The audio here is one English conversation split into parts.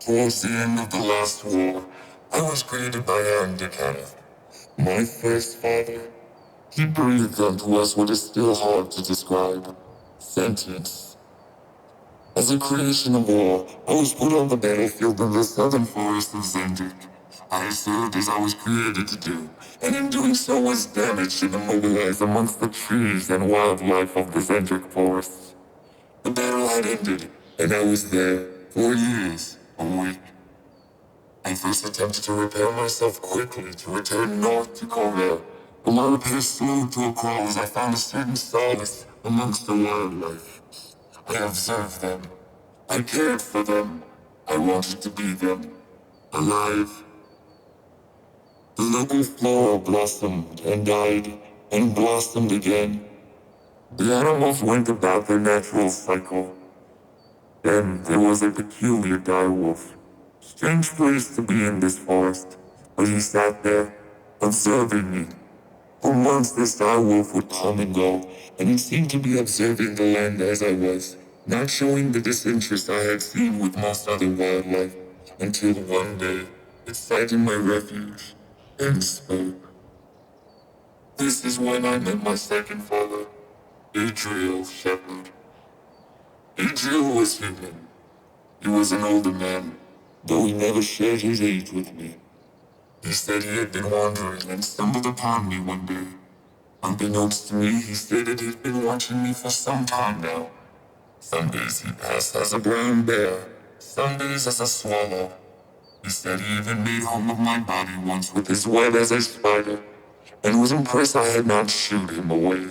Towards the end of the last war, I was created by Xen'drik, my first father. He breathed unto us what is still hard to describe: sentience. As a creation of war, I was put on the battlefield in the southern forest of Xen'drik. I served as I was created to do, and in doing so was damaged and immobilized amongst the trees and wildlife of the Xen'drik forests. The battle had ended, and I was there, for years, awake. I first attempted to repair myself quickly to return north to Khorvaire, but my repairs slowed to a crawl as I found a certain solace amongst the wildlife. I observed them. I cared for them. I wanted to be them. Alive. The local flora blossomed and died and blossomed again. The animals went about their natural cycle. Then there was a peculiar direwolf. Strange place to be in this forest, but he sat there, observing me. For months this direwolf would come and go, and he seemed to be observing the land as I was, not showing the disinterest I had seen with most other wildlife, until one day it sighted my refuge, and spoke. This is when I met my second father, Adriel Shepherd. Adriel was human. He was an older man, though he never shared his age with me. He said he had been wandering and stumbled upon me one day. Unbeknownst to me, he stated he'd been watching me for some time now. Some days he passed as a brown bear, some days as a swallow. He said he even made home of my body once with his web as a spider, and was impressed I had not shooed him away.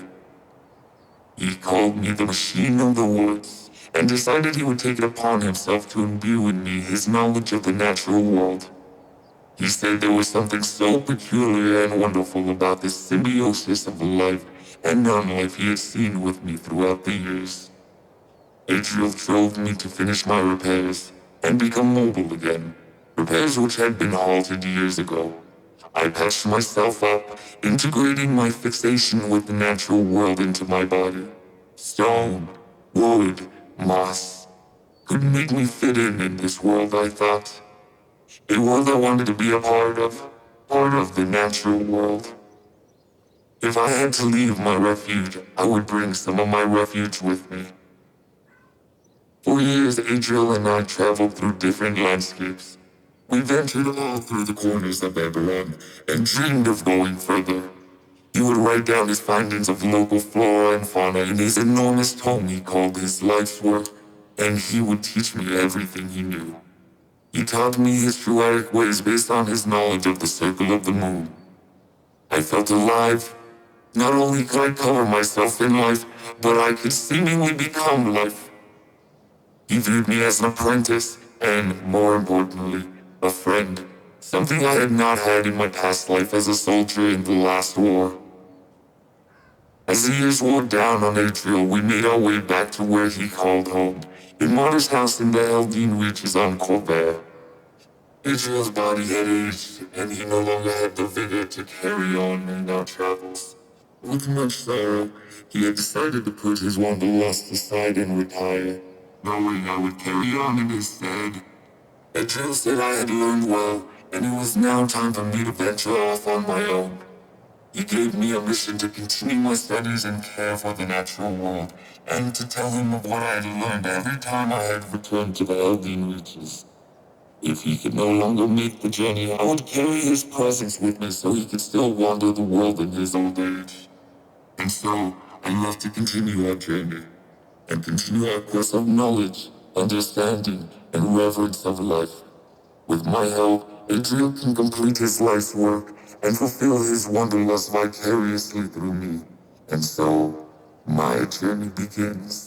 He called me the machine of the woods, and decided he would take it upon himself to imbue in me his knowledge of the natural world. He said there was something so peculiar and wonderful about this symbiosis of life and non-life he had seen with me throughout the years. Adriel drove me to finish my repairs and become mobile again, repairs which had been halted years ago. I patched myself up, integrating my fixation with the natural world into my body. Stone, wood, moss could make me fit in this world, I thought. A world I wanted to be a part of the natural world. If I had to leave my refuge, I would bring some of my refuge with me. For years, Adriel and I traveled through different landscapes. We ventured all through the corners of Aarren and dreamed of going further. He would write down his findings of local flora and fauna in his enormous tome he called his life's work, and he would teach me everything he knew. He taught me his poetic ways based on his knowledge of the circle of the moon. I felt alive. Not only could I cover myself in life, but I could seemingly become life. He viewed me as an apprentice, and, more importantly, a friend. Something I had not had in my past life as a soldier in the last war. As the years wore down on Adriel, we made our way back to where he called home, in Martyr's house in the Xen'drik reaches on Khorvaire. Adriel's body had aged, and he no longer had the vigor to carry on in our travels. With much sorrow, he had decided to put his wanderlust aside and retire, knowing I would carry on in his stead. Adriel said I had learned well, and it was now time for me to venture off on my own. He gave me a mission to continue my studies and care for the natural world, and to tell him of what I had learned every time I had returned to the Xen'drik reaches. If he could no longer make the journey, I would carry his presence with me so he could still wander the world in his old age. And so, I left to continue our journey, and continue our quest of knowledge, understanding, and reverence of life. With my help, Adriel can complete his life's work and fulfill his wanderlust vicariously through me. And so, my journey begins.